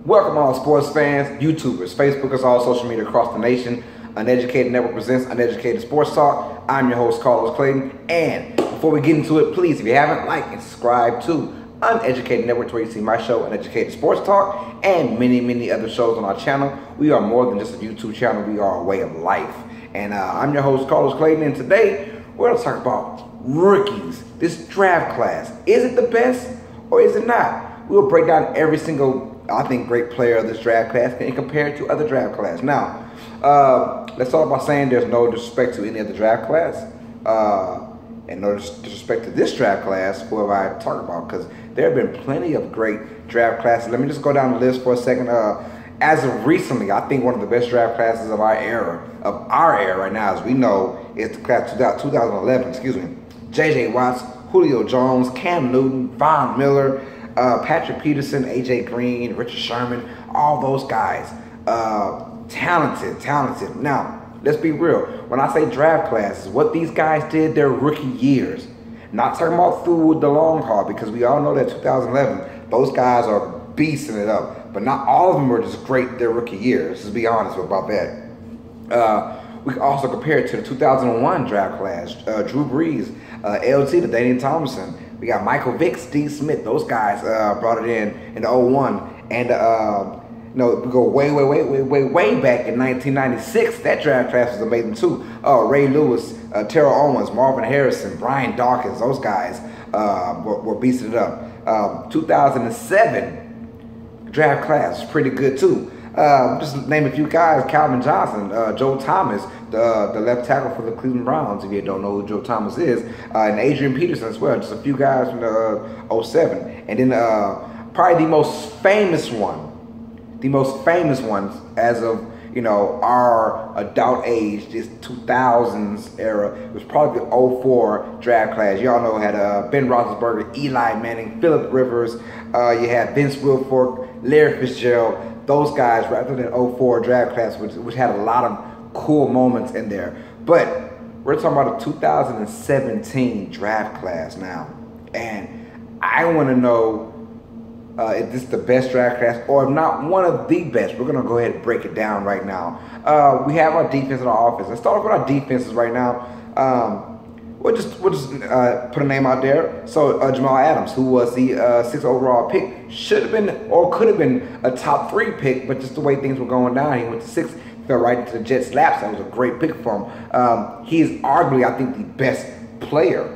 Welcome all sports fans, YouTubers, Facebookers, all social media across the nation. Uneducated Network presents Uneducated Sports Talk. I'm your host, Carlos Clayton. And before we get into it, please, if you haven't, like and subscribe to Uneducated Network, where you see my show, Uneducated Sports Talk, and many other shows on our channel. We are more than just a YouTube channel. We are a way of life. And I'm your host, Carlos Clayton. And today, we're going to talk about rookies, this draft class. Is it the best or is it not? We'll break down every single, I think, great player of this draft class and compare it to other draft class. Now, let's start by saying there's no disrespect to any other draft class, and no disrespect to this draft class, whoever I talk about, because there have been plenty of great draft classes. Let me just go down the list for a second. As of recently, I think one of the best draft classes of our era right now, as we know, is the class 2011. Excuse me. J.J. Watts, Julio Jones, Cam Newton, Von Miller, Patrick Peterson, A.J. Green, Richard Sherman, all those guys. Talented. Now, let's be real. When I say draft classes, what these guys did their rookie years. Not talking about through the long haul, because we all know that 2011, those guys are beasting it up. But not all of them were just great their rookie years. Let's be honest about that. We can also compare it to the 2001 draft class. Drew Brees, LT, Daniel Thompson. We got Michael Vick, Steve Smith. Those guys brought it in 01. And we go way back in 1996. That draft class was amazing too. Ray Lewis, Terrell Owens, Marvin Harrison, Brian Dawkins. Those guys were beasting it up. 2007 draft class was pretty good too. Just name a few guys: Calvin Johnson, Joe Thomas, the left tackle for the Cleveland Browns, if you don't know who Joe Thomas is, and Adrian Peterson as well. Just a few guys from the 07. And then probably the most famous ones as of our adult age, this 2000s era, was probably the 04 draft class. Y'all know had Ben Roethlisberger, Eli Manning, Phillip Rivers. You had Vince Wilfork, Larry Fitzgerald. Those guys, rather than 04 draft class, which had a lot of cool moments in there. But we're talking about a 2017 draft class now, and I want to know if this is the best draft class, or if not one of the best. We're gonna go ahead and break it down right now. We have our defense and our offense. Let's start off with our defenses right now. We'll just put a name out there. So Jamal Adams, who was the 6th overall pick, should have been or could have been a top 3 pick, but just the way things were going down, he went to 6th, fell right into the Jets' laps. That was a great pick for him. He is arguably, I think, the best player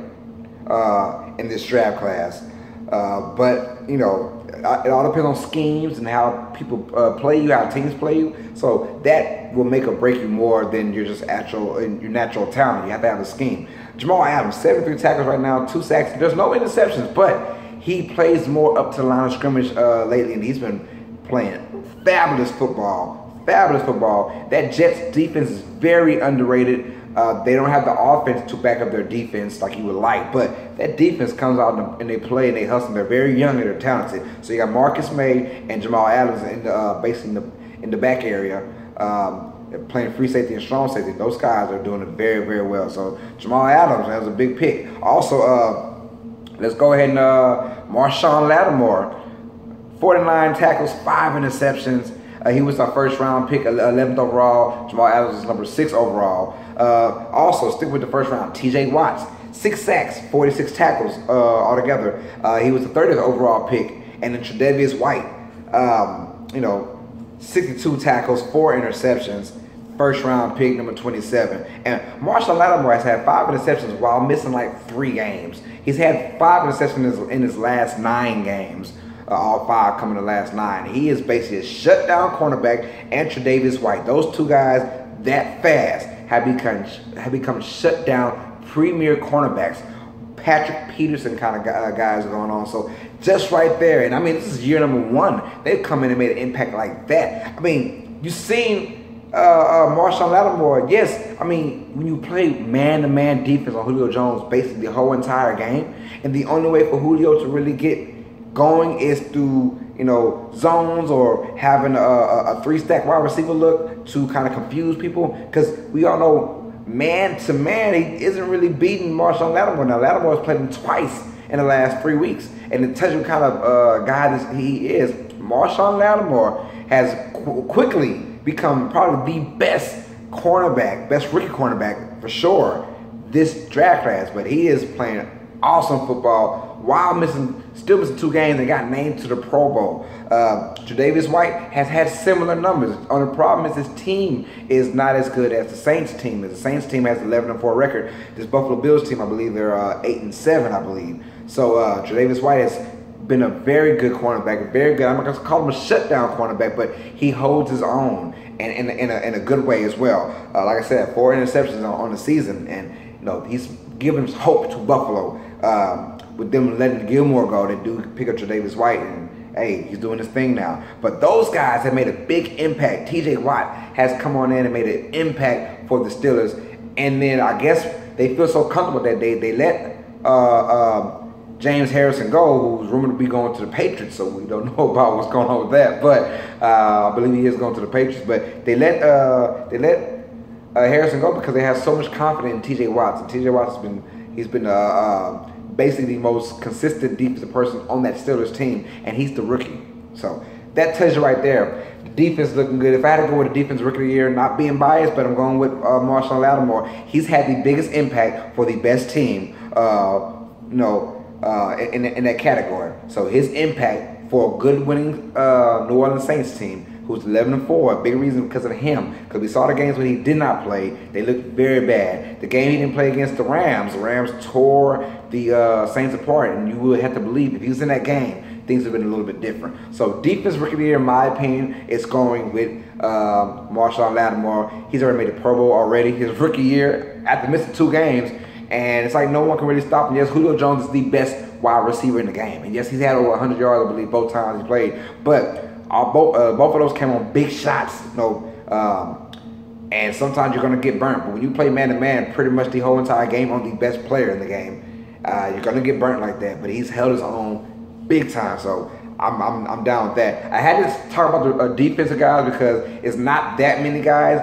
in this draft class. But it all depends on schemes and how people play you, how teams play you. So that will make or break you more than your natural talent. You have to have a scheme. Jamal Adams, 73 tackles right now, 2 sacks. There's no interceptions, but he plays more up to the line of scrimmage lately, and he's been playing fabulous football. That Jets defense is very underrated. They don't have the offense to back up their defense like you would like, but that defense comes out and they play and they hustle. They're very young and they're talented. So you got Marcus May and Jamal Adams basically in the back area, playing free safety and strong safety. Those guys are doing it very well. So Jamal Adams, that was a big pick. Also, let's go ahead and Marshawn Lattimore, 49 tackles, 5 interceptions. He was our first round pick, 11th overall. Jamal Adams is number 6 overall. Also, stick with the first round, T.J. Watts, 6 sacks, 46 tackles altogether. He was the 30th overall pick. And then Tre'Davious White, 62 tackles, 4 interceptions, first round pick, number 27. And Marshawn Lattimore has had 5 interceptions while missing like 3 games. He's had 5 interceptions in his last 9 games. All 5 coming in the last 9. He is basically a shutdown cornerback, and Tre'Davious White. Those 2 guys that fast have become shutdown premier cornerbacks. Patrick Peterson kind of guys going on. So just right there, and I mean, this is year number 1. They've come in and made an impact like that. I mean, you've seen Marshawn Lattimore. Yes, I mean, when you play man-to-man defense on Julio Jones basically the whole entire game, and the only way for Julio to really get going is through zones or having a 3-stack wide receiver look to kind of confuse people, because we all know man to man he isn't really beating Marshawn Lattimore. Now Lattimore has played him twice in the last 3 weeks, and to tell you what kind of guy he is, Marshawn Lattimore has quickly become probably the best cornerback, best rookie cornerback for sure this draft class. But he is playing awesome football while still missing 2 games and got named to the Pro Bowl. Tre'Davious White has had similar numbers. Only problem is his team is not as good as the Saints team. The Saints team has 11-4 record. This Buffalo Bills team, I believe, they're 8-7, I believe. So Tre'Davious White has been a very good cornerback, very good. I'm not going to call him a shutdown cornerback, but he holds his own and in a good way as well. Like I said, 4 interceptions on the season, and he's giving hope to Buffalo. With them letting Gilmore go, they do pick up Tre'Davious White, and hey, he's doing his thing now. But those guys have made a big impact. TJ Watt has come on in and made an impact for the Steelers, and then I guess they feel so comfortable that they let James Harrison go, who's rumored to be going to the Patriots, so we don't know about what's going on with that. But I believe he is going to the Patriots. But they let Harrison go because they have so much confidence in TJ Watt. And TJ Watt's been basically the most consistent defensive person on that Steelers team, and he's the rookie. So that tells you right there. The defense looking good. If I had to go with the defense rookie of the year, not being biased, but I'm going with Marshawn Lattimore. He's had the biggest impact for the best team, in that category. So his impact for a good winning New Orleans Saints team, who's 11-4, a big reason because of him. Because we saw the games when he did not play, they looked very bad. The game he didn't play against the Rams tore the Saints apart, and you would have to believe if he was in that game, things would have been a little bit different. So defense rookie of the year, in my opinion, is going with Marshawn Lattimore. He's already made the Pro Bowl already. His rookie year, after missing 2 games, and it's like no one can really stop him. Yes, Julio Jones is the best wide receiver in the game, and yes, he's had over 100 yards, I believe, both times he played. But both of those came on big shots, and sometimes you're going to get burnt. But when you play man-to-man pretty much the whole entire game on the best player in the game, you're going to get burnt like that. But he's held his own big time, so I'm down with that. I had to talk about the defensive guys because it's not that many guys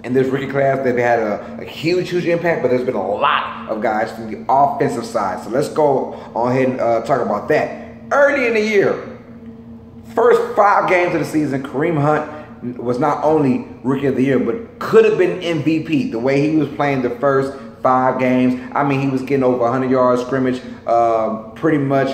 in this rookie class that they had a huge impact, but there's been a lot of guys from the offensive side. So let's go on ahead and talk about that. Early in the year, first 5 games of the season, Kareem Hunt was not only Rookie of the Year, but could have been MVP. The way he was playing the first 5 games, I mean, he was getting over 100 yards scrimmage pretty much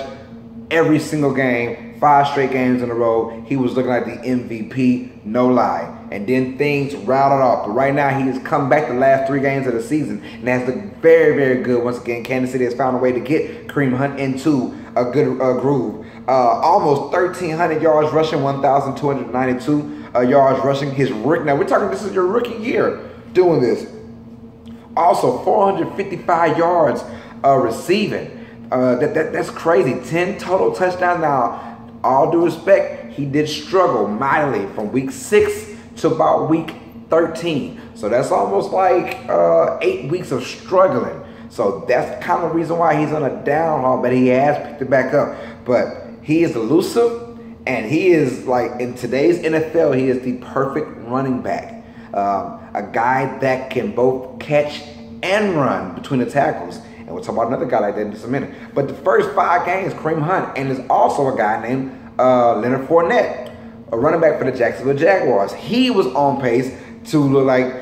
every single game. 5 straight games in a row. He was looking like the MVP, no lie. And then things routed off. But right now, he has come back the last 3 games of the season, and has looked very, very good. Once again, Kansas City has found a way to get Kareem Hunt into a good groove. Almost 1,300 yards rushing, 1,292 yards rushing. His rookie. Now we're talking. This is your rookie year doing this. Also 455 yards receiving. That's crazy. 10 total touchdowns. Now, all due respect, he did struggle mightily from week 6 to about week 13. So that's almost like 8 weeks of struggling. So that's kind of the reason why he's on a downhaul, but he has picked it back up. But he is elusive, and he is like, in today's NFL, he is the perfect running back. A guy that can both catch and run between the tackles. And we'll talk about another guy like that in just a minute. But the first 5 games, Kareem Hunt, and there's also a guy named Leonard Fournette, a running back for the Jacksonville Jaguars. He was on pace to look like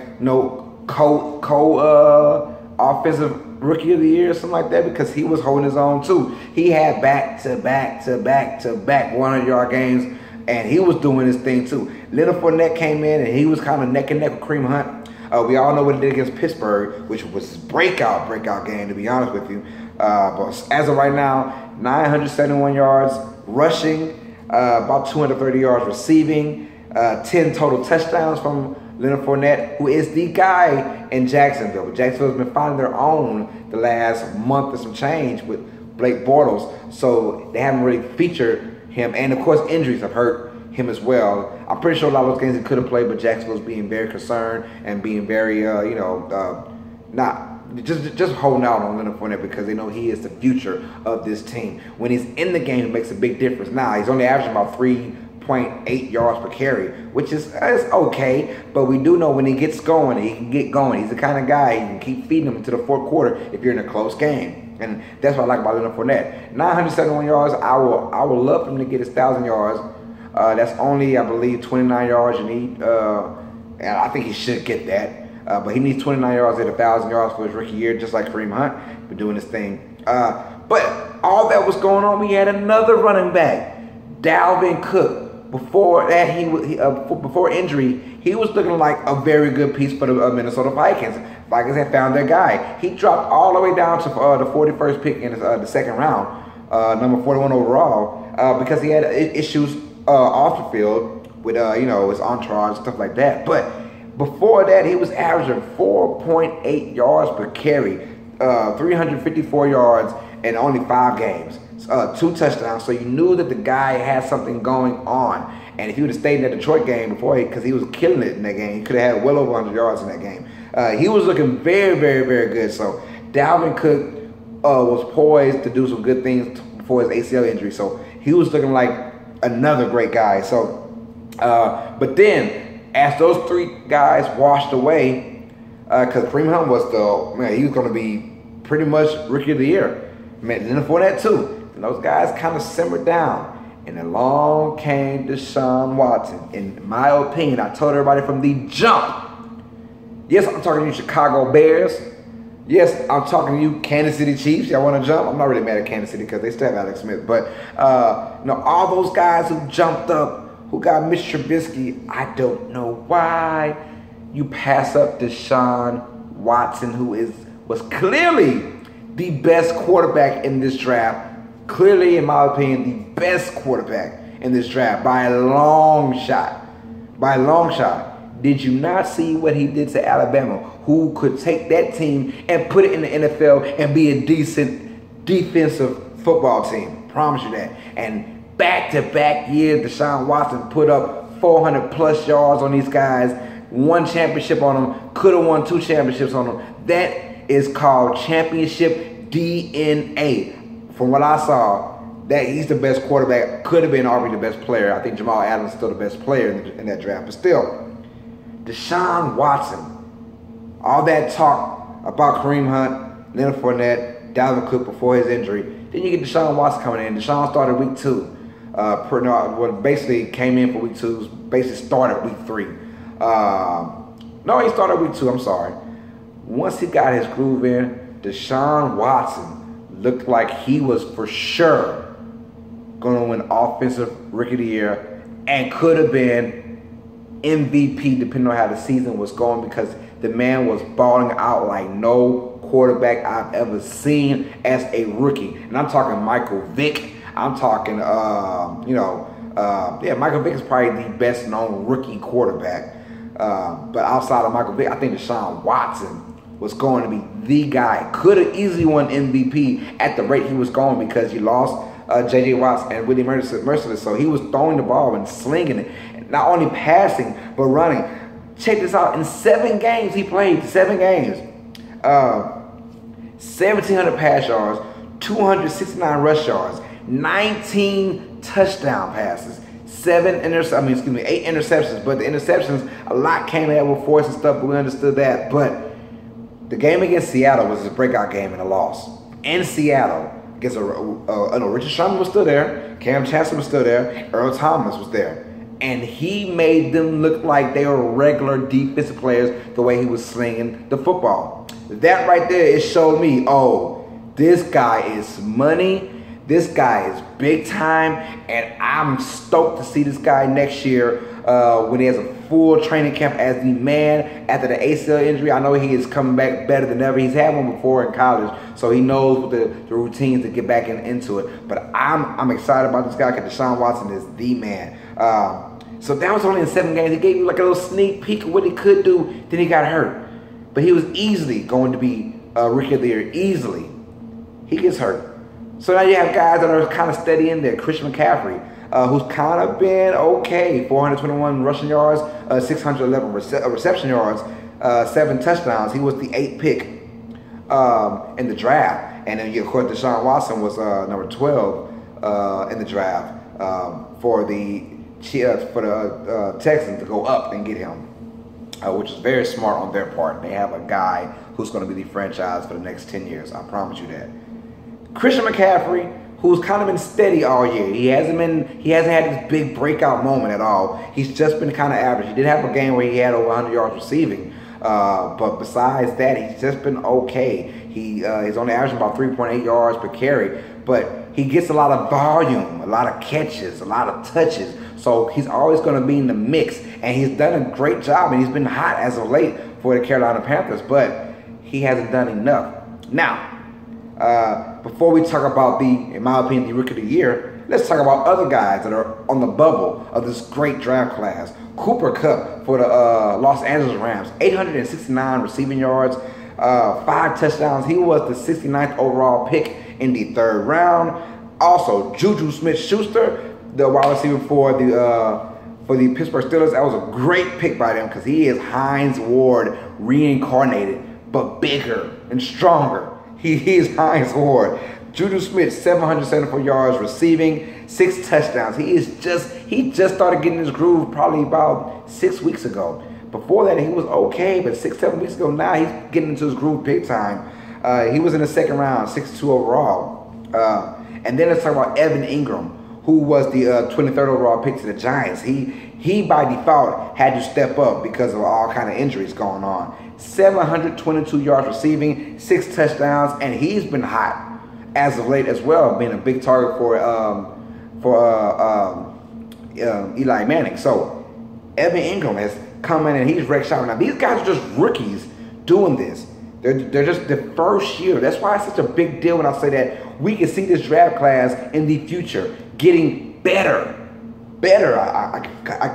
offensive Rookie of the Year or something like that, because he was holding his own too. He had back-to-back 100-yard games, and he was doing his thing too. Leonard Fournette came in, and he was kind of neck and neck with Kareem Hunt. We all know what he did against Pittsburgh, which was his breakout game, to be honest with you. But as of right now, 971 yards rushing, about 230 yards receiving, 10 total touchdowns from Leonard Fournette, who is the guy in Jacksonville. But Jacksonville's been finding their own the last month or some change with Blake Bortles, so they haven't really featured him. And of course, injuries have hurt him as well. I'm pretty sure a lot of those games he could have played, but Jacksonville's being very concerned and being very, not just holding out on Leonard Fournette because they know he is the future of this team. When he's in the game, it makes a big difference. Now, he's only averaging about 3.8 yards per carry, which is okay, but we do know when he gets going, he can get going. He's the kind of guy you can keep feeding him into the 4th quarter if you're in a close game. And that's what I like about Leonard Fournette. 971 yards. I would love for him to get his 1,000 yards. That's only, I believe, 29 yards you need. And I think he should get that. But he needs 29 yards at 1,000 yards for his rookie year, just like Kareem Hunt, been doing his thing. But all that was going on, we had another running back, Dalvin Cook. Before that, before injury, he was looking like a very good piece for the Minnesota Vikings. Vikings had found their guy. He dropped all the way down to the 41st pick in the second round, number 41 overall, because he had issues off the field with his entourage and stuff like that. But before that, he was averaging 4.8 yards per carry, 354 yards in only 5 games. 2 touchdowns, so you knew that the guy had something going on. And if he would have stayed in that Detroit game before, because he was killing it in that game, he could have had well over 100 yards in that game. He was looking very, very, very good. So Dalvin Cook was poised to do some good things before his ACL injury. So he was looking like another great guy. So, but then as those 3 guys washed away, because Kareem Hunt was he was going to be pretty much rookie of the year. Leonard Fournette too. And those guys kind of simmered down. And along came Deshaun Watson. In my opinion, I told everybody from the jump. Yes, I'm talking to you Chicago Bears. Yes, I'm talking to you Kansas City Chiefs. Y'all want to jump? I'm not really mad at Kansas City because they still have Alex Smith. But, all those guys who jumped up, who got Mitch Trubisky, I don't know why you pass up Deshaun Watson, who was clearly the best quarterback in this draft. Clearly, in my opinion, the best quarterback in this draft by a long shot. By a long shot. Did you not see what he did to Alabama, who could take that team and put it in the NFL and be a decent defensive football team? Promise you that. And back-to-back years, Deshaun Watson put up 400-plus yards on these guys, 1 championship on them, could have won 2 championships on them. That is called championship DNA. From what I saw, that he's the best quarterback, could have been already the best player. I think Jamal Adams is still the best player in that draft. But still, Deshaun Watson, all that talk about Kareem Hunt, Leonard Fournette, Dalvin Cook before his injury. Then you get Deshaun Watson coming in. Deshaun started week 2. Basically came in for week 2, basically started week 3. No, he started week 2, I'm sorry. Once he got his groove in, Deshaun Watson looked like he was for sure going to win Offensive Rookie of the Year and could have been MVP depending on how the season was going, because the man was balling out like no quarterback I've ever seen as a rookie. And I'm talking Michael Vick. I'm talking, Michael Vick is probably the best known rookie quarterback. But outside of Michael Vick, I think Deshaun Watson was going to be the guy. Could have easily won MVP at the rate he was going, because he lost J.J. Watts and Willie Merciless. So he was throwing the ball and slinging it. Not only passing, but running. Check this out. In 7 games he played, 7 games. 1,700 pass yards, 269 rush yards, 19 touchdown passes, 8 interceptions. But the interceptions, a lot came out with force and stuff, but we understood that. But the game against Seattle was his breakout game and a loss. In Seattle, against Richard Sherman was still there, Cam Chancellor was still there, Earl Thomas was there. And he made them look like they were regular defensive players the way he was slinging the football. That right there, it showed me, this guy is money. This guy is big time. And I'm stoked to see this guy next year when he has a full training camp as the man after the ACL injury. I know he is coming back better than ever. He's had one before in college, so he knows the routines to get back into it. But I'm excited about this guy because Deshaun Watson is the man. So that was only in 7 games. He gave you like a little sneak peek of what he could do. Then he got hurt. But he was easily going to be Rookie of the Year. Easily. He gets hurt. So now you have guys that are kind of steady in there. Christian McCaffrey, who's kind of been okay. 421 rushing yards, 611 reception yards, 7 touchdowns. He was the 8th pick in the draft. And then, of course, Deshaun Watson was number 12 in the draft for the Texans to go up and get him, which is very smart on their part. They have a guy who's going to be the franchise for the next 10 years. I promise you that. Christian McCaffrey, who's kind of been steady all year. He hasn't had this big breakout moment at all. He's just been kind of average. He did have a game where he had over 100 yards receiving, but besides that, he's just been okay. He's only averaging about 3.8 yards per carry, but he gets a lot of volume, a lot of catches, a lot of touches. So he's always going to be in the mix, and he's done a great job, and he's been hot as of late for the Carolina Panthers, but he hasn't done enough. Now, before we talk about in my opinion, the Rookie of the Year, let's talk about other guys that are on the bubble of this great draft class. Cooper Kupp for the Los Angeles Rams, 869 receiving yards, 5 touchdowns. He was the 69th overall pick in the 3rd round. Also, Juju Smith-Schuster, the wide receiver for the Pittsburgh Steelers. That was a great pick by them because he is Hines Ward reincarnated, but bigger and stronger. He is Hines Ward. Juju Smith, 774 yards receiving, 6 touchdowns. He just started getting his groove probably about 6 weeks ago. Before that, he was okay, but 6-7 weeks ago, now he's getting into his groove big time. He was in the 2nd round, 62 overall. And then let's talk about Evan Ingram, who was the 23rd overall pick to the Giants. He by default had to step up because of all kind of injuries going on. 722 yards receiving, 6 touchdowns, and he's been hot as of late as well, being a big target for Eli Manning. So Evan Ingram has come in and he's wrecked shop. Now these guys are just rookies doing this. They're just the first year. That's why it's such a big deal when I say that we can see this draft class in the future getting better. I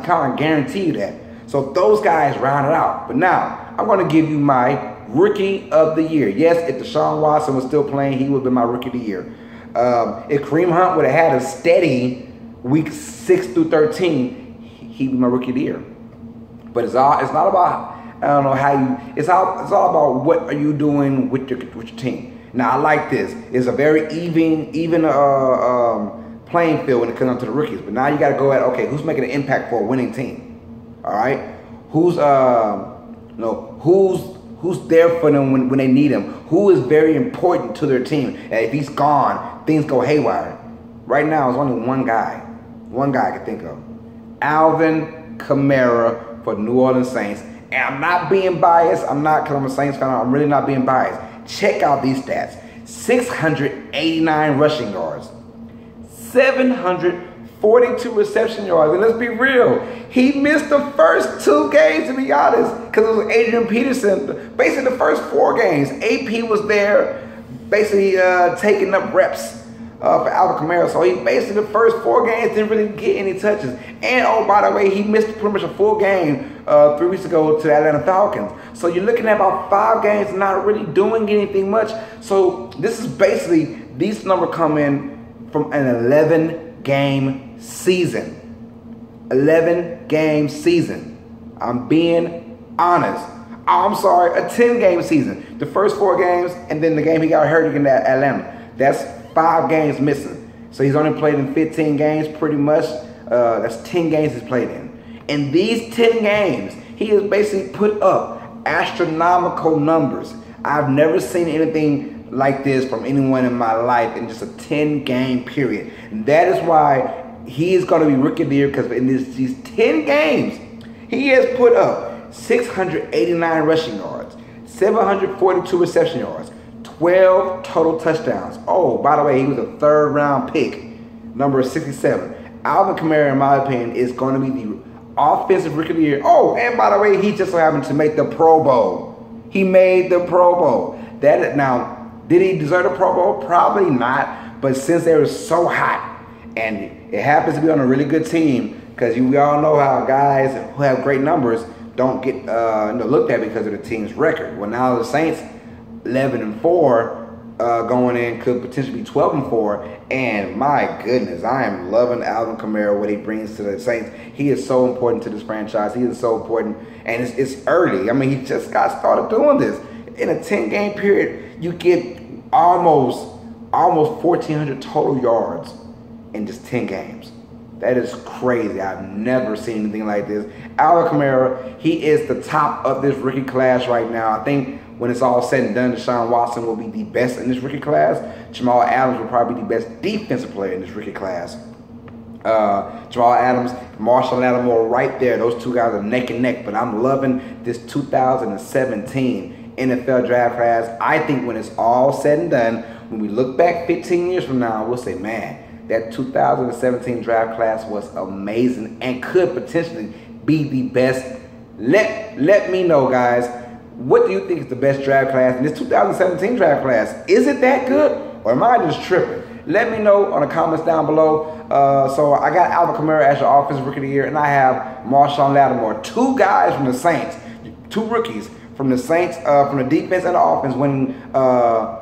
kind of guarantee you that. So those guys round it out. But now I'm going to give you my Rookie of the Year. Yes, if Deshaun Watson was still playing, he would have been my Rookie of the Year. If Kareem Hunt would have had a steady week 6 through 13, he'd be my Rookie of the Year. But it's not about, I don't know how you, it's all about what are you doing with your team. Now I like this. It's a very even playing field when it comes down to the rookies. But now you got to go at, okay, who's making an impact for a winning team? All right, who's there for them when they need him? Who is very important to their team? And if he's gone, things go haywire. Right now, there's only one guy I can think of, Alvin Kamara for the New Orleans Saints. And I'm not being biased. I'm not, because I'm a Saints fan. I'm really not being biased. Check out these stats: 689 rushing yards, 742 reception yards. And let's be real, he missed the first 2 games, to be honest, because it was Adrian Peterson. Basically, the first 4 games, AP was there, basically taking up reps for Alvin Kamara. So he basically, the first 4 games, didn't really get any touches. And oh, by the way, he missed pretty much a full game 3 weeks ago to the Atlanta Falcons. So you're looking at about 5 games not really doing anything much. So this is basically, these numbers come in from an 11-game season. 11-game season. I'm being honest. I'm sorry, a 10-game season. The first 4 games, and then the game he got hurt against Atlanta. That's 5 games missing. So he's only played in 15 games pretty much. That's 10 games he's played in. In these 10 games, he has basically put up astronomical numbers. I've never seen anything like this from anyone in my life in just a 10-game period. And that is why he is going to be Rookie of the Year, because in these 10 games, he has put up 689 rushing yards, 742 reception yards, 12 total touchdowns. Oh, by the way, he was a 3rd round pick, number 67. Alvin Kamara, in my opinion, is going to be the offensive Rookie of the Year. Oh, and by the way, he just so happened to make the Pro Bowl. He made the Pro Bowl. Now, did he deserve the Pro Bowl? Probably not. But since they were so hot, and it happens to be on a really good team, because we all know how guys who have great numbers don't get looked at because of the team's record. Well, now the Saints, 11-4, going in, could potentially be 12-4. And my goodness, I am loving Alvin Kamara, what he brings to the Saints. He is so important to this franchise. He is so important, and it's early. I mean, he just got started doing this. In a 10-game period, you get almost 1,400 total yards in just 10 games. That is crazy. I've never seen anything like this. Alvin Kamara, he is the top of this rookie class right now. I think when it's all said and done, Deshaun Watson will be the best in this rookie class. Jamal Adams will probably be the best defensive player in this rookie class. Jamal Adams, Marshall Lattimore right there. Those two guys are neck and neck. But I'm loving this 2017 NFL draft class. I think when it's all said and done, when we look back 15 years from now, we'll say, man, that 2017 draft class was amazing and could potentially be the best. Let me know, guys. What do you think is the best draft class in this 2017 draft class? Is it that good, or am I just tripping? Let me know on the comments down below. So I got Alvin Kamara as your offensive rookie of the year, and I have Marshall Lattimore. Two guys from the Saints, two rookies from the Saints, from the defense and the offense, winning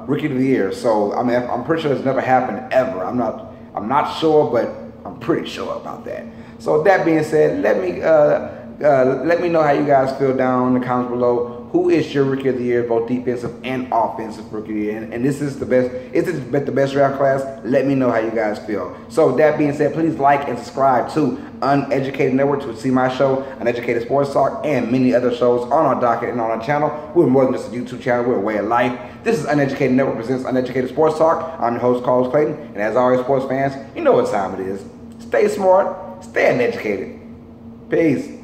rookie of the year. So I mean, I'm pretty sure it's never happened ever. I'm not sure, but I'm pretty sure about that. So with that being said, let me know how you guys feel down in the comments below. Who is your rookie of the year, both defensive and offensive rookie of the year? And this is the best. Is this the best draft class? Let me know how you guys feel. So with that being said, please like and subscribe to Uneducated Network to see my show, Uneducated Sports Talk, and many other shows on our docket and on our channel. We're more than just a YouTube channel. We're a way of life. This is Uneducated Network presents Uneducated Sports Talk. I'm your host, Carlos Clayton. And as always, sports fans, you know what time it is. Stay smart. Stay uneducated. Peace.